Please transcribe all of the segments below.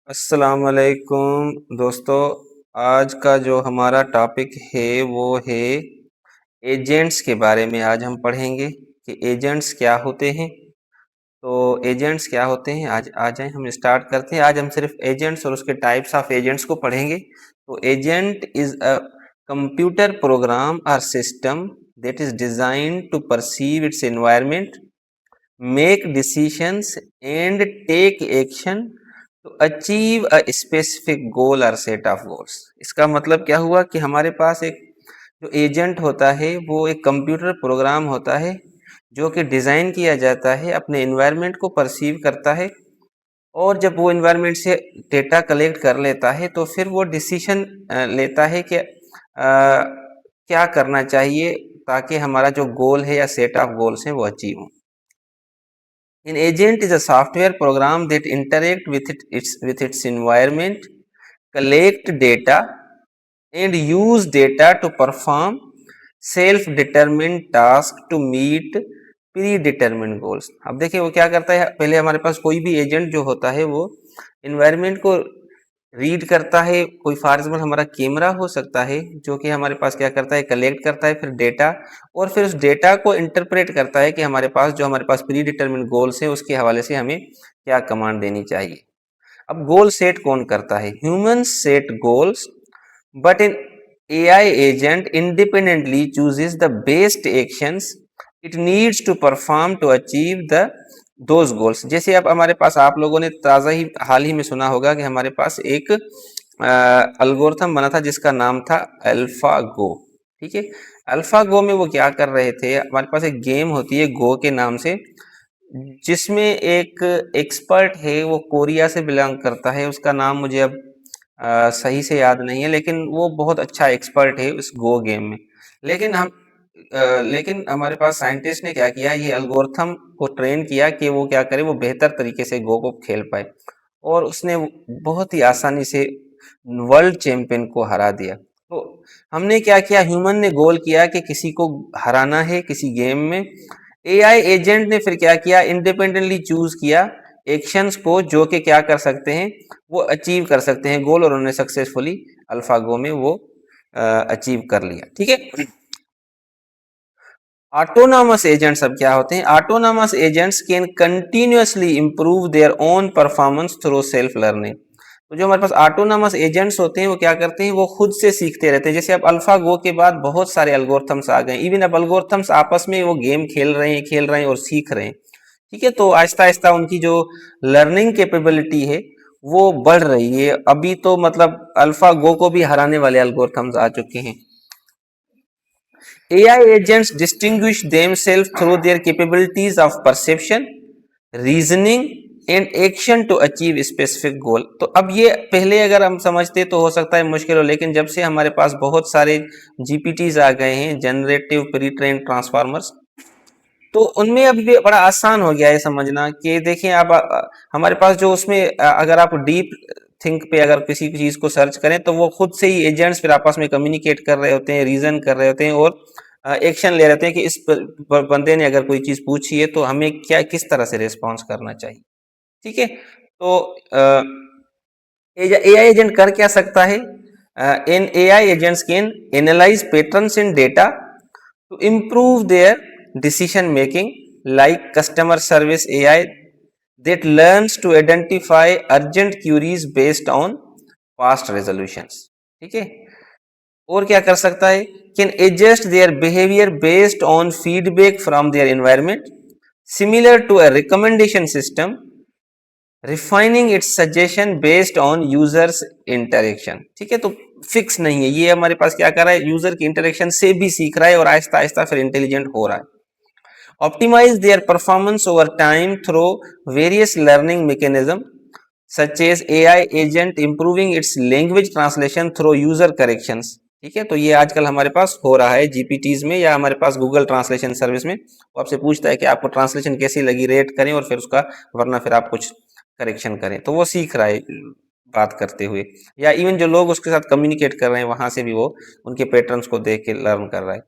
अस्सलाम वालेकुम दोस्तों। आज का जो हमारा टॉपिक है वो है एजेंट्स के बारे में। आज हम पढ़ेंगे कि एजेंट्स क्या होते हैं। तो एजेंट्स क्या होते हैं, आज आ जाए हम स्टार्ट करते हैं। आज हम सिर्फ एजेंट्स और उसके टाइप्स ऑफ एजेंट्स को पढ़ेंगे। तो agent is a computer program or system that is designed to perceive its environment, make decisions and take action to achieve a specific goal or set of goals. इसका मतलब क्या हुआ कि हमारे पास एक जो एजेंट होता है वो एक कंप्यूटर प्रोग्राम होता है जो कि डिज़ाइन किया जाता है, अपने एनवायरनमेंट को परसीव करता है और जब वो एनवायरनमेंट से डेटा कलेक्ट कर लेता है तो फिर वो डिसीजन लेता है कि क्या करना चाहिए ताकि हमारा जो गोल है या सेट ऑफ गोल्स हैं वो अचीव हो। An agent is a software program that interact with its environment, collect data, and use data to perform self-determined task to meet predetermined goals। अब देखिए वो क्या करता है, पहले हमारे पास कोई भी एजेंट जो होता है वो इन्वायरमेंट को रीड करता है। कोई फॉर एग्जाम्पल हमारा कैमरा हो सकता है जो कि हमारे पास क्या करता है, कलेक्ट करता है फिर डेटा, और फिर उस डेटा को इंटरप्रेट करता है कि हमारे पास प्री डिटरमिन्ड गोल्स हैं उसके हवाले से हमें क्या कमांड देनी चाहिए। अब गोल सेट कौन करता है? Humans set goals, but an AI agent independently chooses the best actions it needs to perform to achieve the those goals। जैसे अब हमारे पास आप लोगों ने ताज़ा ही हाल ही में सुना होगा कि हमारे पास एक अल्गोरिथम बना था जिसका नाम था अल्फा गो। ठीक है, अल्फा गो में वो क्या कर रहे थे, हमारे पास एक गेम होती है गो के नाम से, जिसमें एक एक्सपर्ट है वो कोरिया से बिलोंग करता है। उसका नाम मुझे अब सही से याद नहीं है, लेकिन वो बहुत अच्छा एक्सपर्ट है उस गो गेम में। लेकिन हमारे पास साइंटिस्ट ने क्या किया, ये एल्गोरिथम को ट्रेन किया कि वो क्या करे, वो बेहतर तरीके से गो को खेल पाए, और उसने बहुत ही आसानी से वर्ल्ड चैंपियन को हरा दिया। तो हमने क्या किया, ह्यूमन ने गोल किया कि किसी को हराना है किसी गेम में। एआई एजेंट ने फिर क्या किया, इंडिपेंडेंटली चूज किया एक्शंस को जो कि क्या कर सकते हैं, वो अचीव कर सकते हैं गोल, और उन्होंने सक्सेसफुली अल्फागो में वो अचीव कर लिया। ठीक है। ऑटोनॉमस एजेंट्स अब क्या होते हैं? Autonomous agents can continuously improve their own performance through self learning. तो जो हमारे पास ऑटोनॉमस एजेंट्स होते हैं वो क्या करते हैं, वो खुद से सीखते रहते हैं। जैसे अब अल्फा गो के बाद बहुत सारे एल्गोरिथम्स आ गए, इवन अब एल्गोरिथम्स आपस में वो गेम खेल रहे हैं और सीख रहे हैं। ठीक है, तो आहिस्ता आहिस्ता उनकी जो लर्निंग कैपेबिलिटी है वो बढ़ रही है। अभी तो मतलब अल्फा गो को भी हराने वाले एल्गोरिथम्स आ चुके हैं। AI agents distinguish themselves through their capabilities of perception, reasoning and action to achieve specific goal। तो अब ये पहले अगर हम समझते तो हो सकता है मुश्किल हो, लेकिन जब से हमारे पास बहुत सारे GPTs आ गए हैं, जनरेटिव प्री ट्रेन ट्रांसफार्मर्स, तो उनमें अब ये बड़ा आसान हो गया है समझना कि देखिए आप हमारे पास जो उसमें अगर आप डीप थिंक पे अगर किसी चीज को सर्च करें तो वो खुद से ही एजेंट्स फिर आपस में कम्युनिकेट कर रहे होते हैं, रीजन कर रहे होते हैं और एक्शन ले रहे होते हैं कि इस बंदे ने अगर कोई चीज पूछी है तो हमें क्या किस तरह से रिस्पॉन्स करना चाहिए। ठीक है, तो एआई एजेंट कर क्या सकता है? इन AI agents can analyse patterns in data to improve their decision making, like customer service AI that learns to identify urgent queries based on fast resolutions। ठीक है, और क्या कर सकता है, can adjust their behavior based on feedback from their environment, similar to a recommendation system, refining it's suggestion based on users interaction. ठीक है, तो फिक्स नहीं है, ये हमारे पास क्या कर रहा है, यूजर की इंटरेक्शन से भी सीख रहा है और आहिस्ता आहिस्ता फिर इंटेलिजेंट हो रहा है। Optimise their performance over time through various learning mechanism such as AI agent improving its language translation through user corrections. ठीक है, तो ये आजकल हमारे पास हो रहा है जीपीटीज में या हमारे पास गूगल ट्रांसलेशन सर्विस में। वो आपसे पूछता है कि आपको ट्रांसलेशन कैसी लगी, रेट करें और फिर उसका वरना फिर आप कुछ करेक्शन करें। तो वो सीख रहा है बात करते हुए, या इवन जो लोग उसके साथ कम्युनिकेट कर रहे हैं वहां से भी वो उनके पैटर्न्स को देख के लर्न कर रहा है।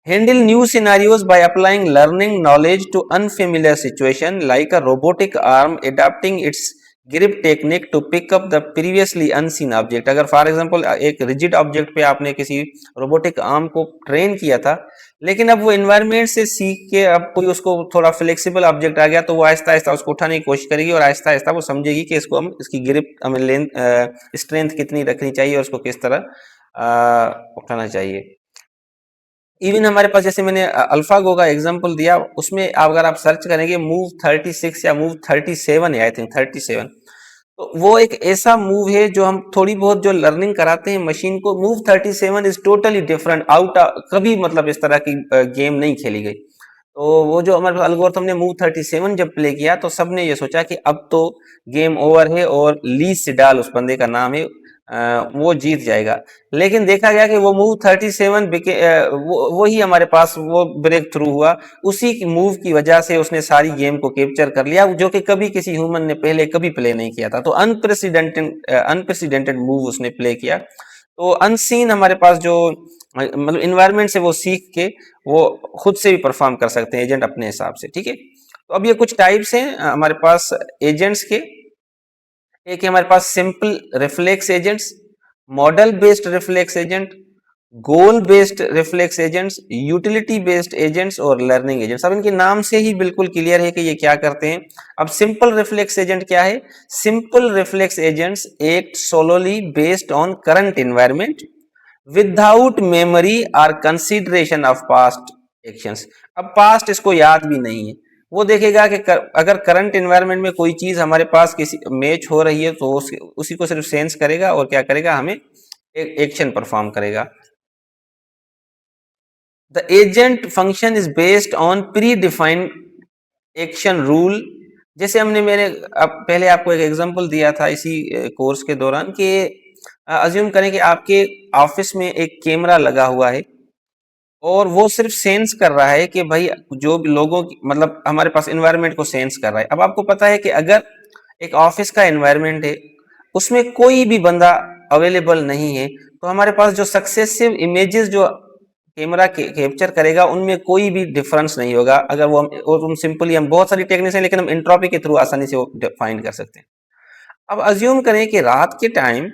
Handle new scenarios by applying learning knowledge to unfamiliar situation like a robotic arm adapting its grip technique to pick up the previously unseen object. अगर फॉर एग्जांपल एक रिजिड ऑब्जेक्ट पे आपने किसी रोबोटिक आर्म को train किया था, लेकिन अब वो एनवायरनमेंट से सीख के अब कोई उसको थोड़ा फ्लेक्सिबल ऑब्जेक्ट आ गया, तो वो आहिस्ता आहिस्ता उसको उठाने की कोशिश करेगी और आहिस्ता आहिस्ता वो समझेगी कि इसको हम इसकी ग्रिप हमें लेंथ स्ट्रेंथ कितनी रखनी चाहिए और उसको किस तरह उठाना चाहिए। इवन हमारे पास जैसे मैंने अल्फागो का एग्जांपल दिया, उसमें अगर आप सर्च करेंगे मूव 36 या मूव 37 है, आई थिंक 37, तो वो एक ऐसा मूव है जो हम थोड़ी बहुत जो लर्निंग कराते हैं मशीन को, move 37 is totally different out, कभी मतलब इस तरह की गेम नहीं खेली गई। तो वो जो हमारे पास एल्गोरिथम ने मूव 37 जब प्ले किया, तो सबने ये सोचा कि अब तो गेम ओवर है और ली सिडाल उस बंदे का नाम है, वो जीत जाएगा। लेकिन देखा गया कि वो मूव 37 वो ही हमारे पास वो ब्रेक थ्रू हुआ, उसी की मूव की वजह से उसने सारी गेम को कैप्चर कर लिया, जो कि कभी किसी ह्यूमन ने पहले कभी प्ले नहीं किया था। तो अनप्रेसिडेंटेड मूव उसने प्ले किया। तो अनसीन हमारे पास जो मतलब इन्वायरमेंट से वो सीख के वो खुद से भी परफॉर्म कर सकते हैं एजेंट अपने हिसाब से, ठीक है। तो अब ये कुछ टाइप्स हैं हमारे पास एजेंट्स के। एक है हमारे पास simple reflex agents, model based reflex agent, goal based reflex agents, utility based agents और लर्निंग एजेंट्स। अब इनके नाम से ही बिल्कुल क्लियर है कि ये क्या करते हैं। अब सिंपल रिफ्लेक्स एजेंट क्या है? Simple reflex agents act solely based on current environment without memory or consideration of past actions. अब पास्ट इसको याद भी नहीं है, वो देखेगा कि अगर करंट एनवायरनमेंट में कोई चीज हमारे पास किसी मैच हो रही है तो उसी को सिर्फ सेंस करेगा और क्या करेगा, हमें एक एक्शन परफॉर्म करेगा। The agent function is based on pre defined action rule. जैसे हमने मैंने पहले आपको एक एग्जांपल दिया था इसी कोर्स के दौरान कि अज्यूम करें कि आपके ऑफिस में एक कैमरा लगा हुआ है और वो सिर्फ सेंस कर रहा है कि भाई जो भी लोगों की मतलब हमारे पास एनवायरनमेंट को सेंस कर रहा है। अब आपको पता है कि अगर एक ऑफिस का एनवायरनमेंट है, उसमें कोई भी बंदा अवेलेबल नहीं है, तो हमारे पास जो सक्सेसिव इमेजेस जो कैमरा कैप्चर करेगा उनमें कोई भी डिफरेंस नहीं होगा। अगर वो हम सिंपली हम बहुत सारी टेक्निक्स हैं लेकिन हम एंट्रोपी के थ्रू आसानी से वो फाइंड कर सकते हैं। अब अज्यूम करें कि रात के टाइम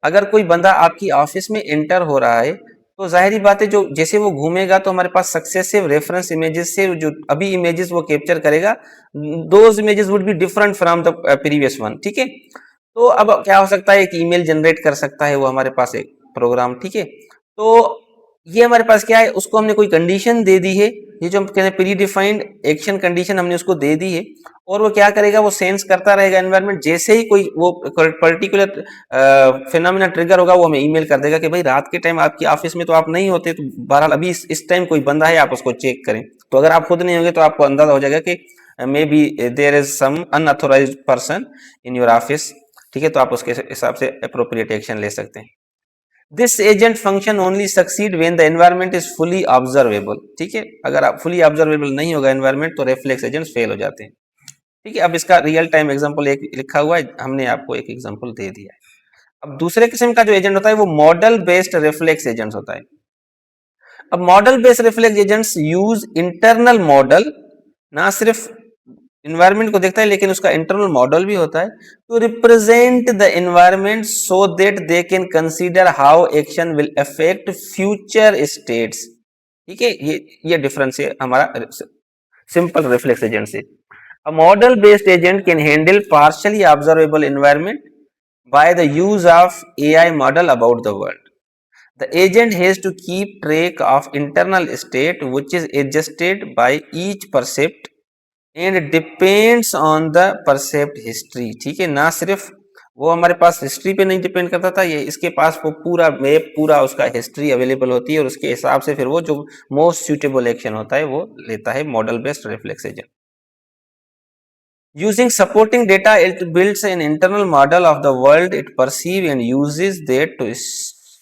अगर कोई बंदा आपकी ऑफिस में एंटर हो रहा है, तो जाहिर बात है जो जैसे वो घूमेगा तो हमारे पास सक्सेसिव रेफरेंस इमेजेस से जो अभी इमेजेस वो कैप्चर करेगा, those images would be different from the previous one, ठीक है। तो अब क्या हो सकता है, एक ईमेल जनरेट कर सकता है वो हमारे पास एक प्रोग्राम, ठीक है। तो ये हमारे पास क्या है, उसको हमने कोई कंडीशन दे दी है, ये जो हम कहते हैं प्री डिफाइंड एक्शन कंडीशन हमने उसको दे दी है, और वो क्या करेगा, वो सेंस करता रहेगा एनवायरनमेंट। जैसे ही कोई वो पर्टिकुलर फिनोमेना ट्रिगर होगा, वो हमें ईमेल कर देगा कि भाई रात के टाइम आपकी ऑफिस में तो आप नहीं होते, तो बहरहाल अभी इस टाइम कोई बंदा है, आप उसको चेक करें। तो अगर आप खुद नहीं होंगे तो आपको अंदाजा हो जाएगा कि maybe there is some unauthorised person in your office, ठीक है। तो आप उसके हिसाब से अप्रोप्रिएट एक्शन ले सकते हैं। This agent function only succeed when the environment is fully observable, ठीक है। अगर आप फुली ऑब्जर्वेबल नहीं होगा एनवायरनमेंट, तो रिफ्लेक्स एजेंट्स फेल हो जाते हैं, ठीक है। अब इसका रियल टाइम एग्जांपल एक लिखा हुआ है, हमने आपको एक एग्जांपल दे दिया है। अब दूसरे किस्म का जो एजेंट होता है वो मॉडल बेस्ड रिफ्लेक्स एजेंट्स होता है। अब model based reflex agents use internal model, ना सिर्फ इन्वायरमेंट को देखता है लेकिन उसका इंटरनल मॉडल भी होता है, to represent the environment so that they can consider how action will affect future states, ठीक है। ये डिफरेंस है हमारा सिंपल रिफ्लेक्स एजेंट से। A model based agent can handle partially observable environment by the use of AI model about the world. The agent has to keep track of internal state which is adjusted by each percept and depends on the percept history, ठीक है। ना सिर्फ वो हमारे पास history पे नहीं depend करता था, ये इसके पास वो पूरा मैप, पूरा उसका हिस्ट्री अवेलेबल होती है और उसके हिसाब से फिर वो जो मोस्ट सुटेबल एक्शन होता है वो लेता है model based reflex agent. Using supporting data, it builds an internal model of the world it perceives and uses that to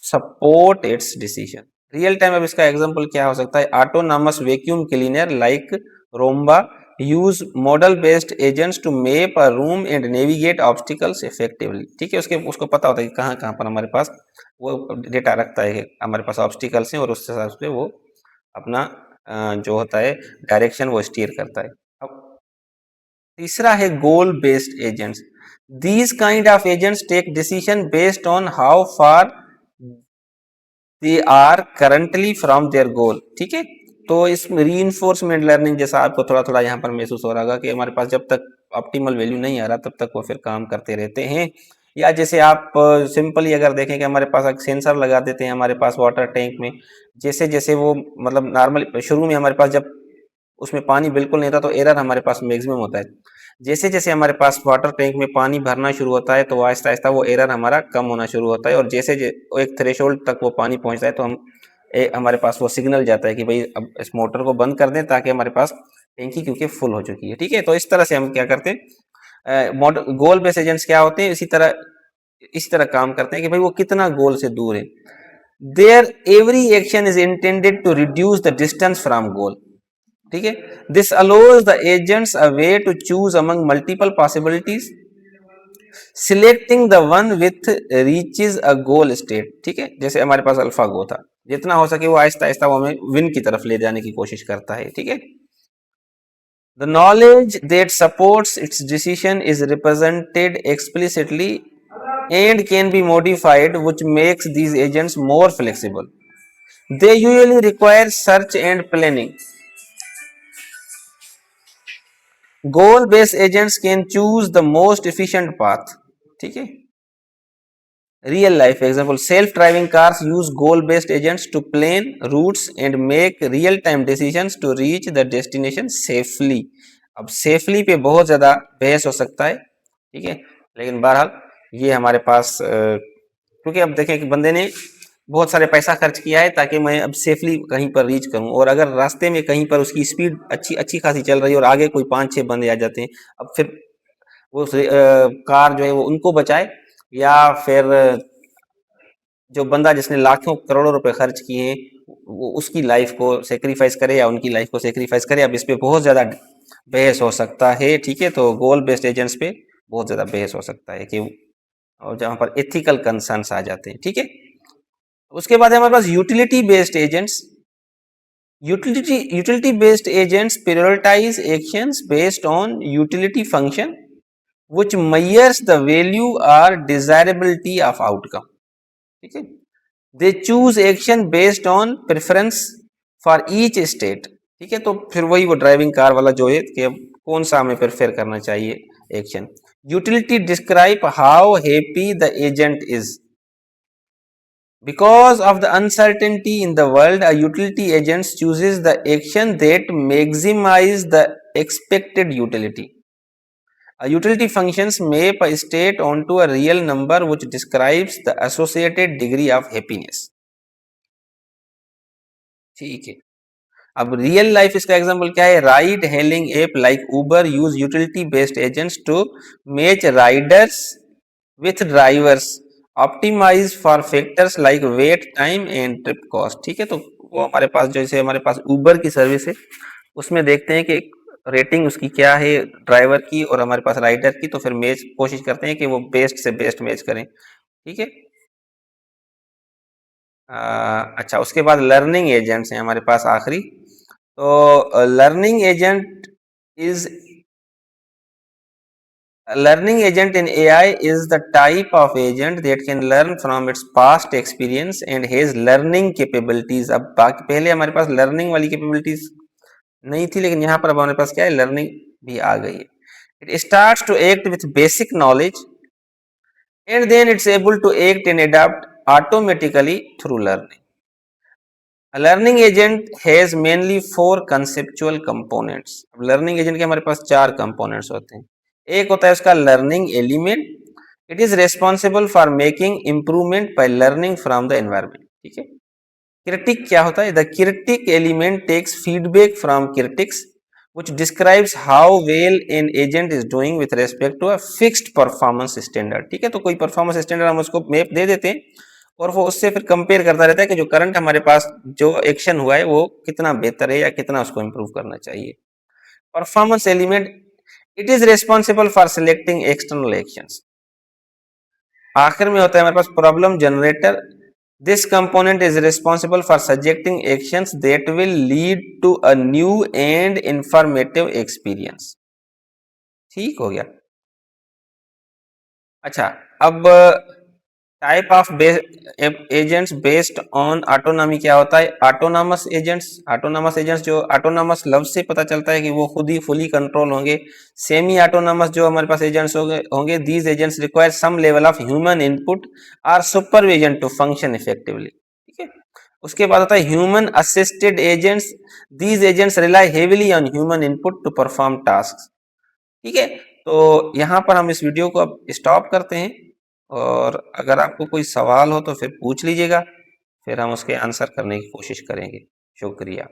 support its decision. Real time अब इसका एग्जांपल क्या हो सकता है, autonomous vacuum cleaner like Roomba use model based agents to map a room and navigate obstacles effectively, ठीक है। उसको पता होता है कि कहाँ कहाँ पर हमारे पास वो डेटा रखता है कि हमारे पास ऑब्स्टिकल्स हैं और उस हिसाब से वो अपना जो होता है डायरेक्शन वो स्टीयर करता है। अब तीसरा है गोल based agents. These kind of agents take decision based on how far they are currently from their goal. ठीक है, तो इस रीइंफोर्समेंट लर्निंग जैसा आपको थोड़ा थोड़ा यहाँ पर महसूस हो रहा होगा कि हमारे पास जब तक ऑप्टिमल वैल्यू नहीं आ रहा तब तक वो फिर काम करते रहते हैं। या जैसे आप सिंपली अगर देखें कि हमारे पास एक सेंसर लगा देते हैं हमारे पास वाटर टैंक में, जैसे जैसे वो मतलब नॉर्मल शुरू में हमारे पास जब उसमें पानी बिल्कुल नहीं था तो एरर हमारे पास मैक्सिमम होता है। जैसे जैसे हमारे पास वाटर टैंक में पानी भरना शुरू होता है तो आहिस्ता आहिस्ता वो एरर हमारा कम होना शुरू होता है, और जैसे एक थ्रेशोल्ड तक वो पानी पहुंचता है तो हमारे पास वो सिग्नल जाता है कि भाई अब इस मोटर को बंद कर दें ताकि हमारे पास टैंकी क्योंकि फुल हो चुकी है। ठीक है, तो इस तरह से हम क्या करते हैं, मॉडल गोल बेस एजेंट्स क्या होते हैं, इसी तरह काम करते हैं कि भाई वो कितना गोल से दूर है। There every action is intended to reduce the distance from goal. ठीक है, this allows the agents a way to choose among multiple possibilities, selecting the one with reaches a goal state. ठीक है, जैसे हमारे पास अल्फा गो था, जितना हो सके वो आहिस्ता आहिस्ता वो हमें विन की तरफ ले जाने की कोशिश करता है। ठीक है, the knowledge that supports it's decision is represented explicitly and can be modified, which makes these agents more flexible. They usually require search and planning. Goal based agents can choose the most efficient path. ठीक है, real life example, self driving cars use goal based agents to plan routes and make real time decisions to reach the destination safely. अब safely पे बहुत ज्यादा बहस हो सकता है। ठीक है, लेकिन बहरहाल ये हमारे पास क्योंकि अब देखें कि बंदे ने बहुत सारे पैसा खर्च किया है ताकि मैं अब सेफली कहीं पर रीच करूं, और अगर रास्ते में कहीं पर उसकी स्पीड अच्छी अच्छी खासी चल रही है और आगे कोई 5-6 बंदे आ जाते हैं, अब फिर वो कार जो है वो उनको बचाए, या फिर जो बंदा जिसने लाखों करोड़ों रुपए खर्च किए हैं वो उसकी लाइफ को सेक्रीफाइस करे या उनकी लाइफ को सेक्रीफाइस करे। अब इस पे बहुत ज़्यादा बहस हो सकता है। ठीक है, तो गोल बेस्ड एजेंट्स पे बहुत ज़्यादा बहस हो सकता है कि और जहाँ पर एथिकल कंसर्न्स आ जाते हैं। ठीक है, उसके बाद हमारे पास utility based agents. Utility based agents prioritize actions based on utility function which measures the value or desirability of outcome. ठीक है, they choose action based on preference for each state. ठीक है, तो फिर वही वो ड्राइविंग कार वाला जो है कि कौन सा हमें प्रेफर करना चाहिए action. Utility describe how happy the agent is. Because of the uncertainty in the world, a utility agent chooses the action that maximizes the expected utility. A utility functions map a state onto a real number which describes the associated degree of happiness. ठीक है, अब real life इसका example क्या है, ride hailing app like Uber use utility based agents to match riders with drivers, optimise for factors like wait time and trip cost. ठीक है, तो वो हमारे पास जैसे हमारे पास उबर की सर्विस है उसमें देखते हैं कि रेटिंग उसकी क्या है ड्राइवर की और हमारे पास राइडर की, तो फिर मैच कोशिश करते हैं कि वो बेस्ट से बेस्ट मैच करें। ठीक है, अच्छा, उसके बाद लर्निंग एजेंट्स हैं हमारे पास आखिरी। तो learning agent is A learning agent in AI is the type of agent that can learn from its past experience and has learning capabilities. अब बाकी पहले हमारे पास learning वाली capabilities नहीं थी, लेकिन यहाँ पर अब हमारे पास क्या है, learning भी आ गई है। It starts to act with basic knowledge and then it's able to act and adapt automatically through learning. A learning agent has mainly 4 conceptual components. अब learning agent के हमारे पास 4 components होते हैं। एक होता है उसका learning element, it is responsible for making improvement by learning from the environment. ठीक है, क्रिटिक क्या होता है, the critic element takes feedback from critics which describes how well an agent is doing with respect to a fixed performance standard. ठीक है, तो कोई performance standard हम उसको मैप दे देते हैं और वो उससे फिर कंपेयर करता रहता है कि जो करंट हमारे पास जो एक्शन हुआ है वो कितना बेहतर है या कितना उसको इंप्रूव करना चाहिए। Performance element, it is responsible for selecting external actions. आखिर में होता है हमारे पास problem generator, this component is responsible for suggesting actions that will lead to a new and informative experience. ठीक हो गया। अच्छा, अब type of agents based on autonomy क्या होता है? ऑटोनॉमस एजेंट्स जो ऑटोनॉमस लफ्ज से पता चलता है कि वो खुद ही फुली कंट्रोल होंगे। सेमी ऑटोनॉमस जो हमारे पास एजेंट्स होंगे these agents require some level of human input और सुपरविजन टू फंक्शन इफेक्टिवली। ठीक है, उसके बाद आता है human assisted agents. These agents rely heavily on human input to perform task. ठीक है, तो यहाँ पर हम इस वीडियो को अब स्टॉप करते हैं, और अगर आपको कोई सवाल हो तो फिर पूछ लीजिएगा, फिर हम उसके आंसर करने की कोशिश करेंगे। शुक्रिया।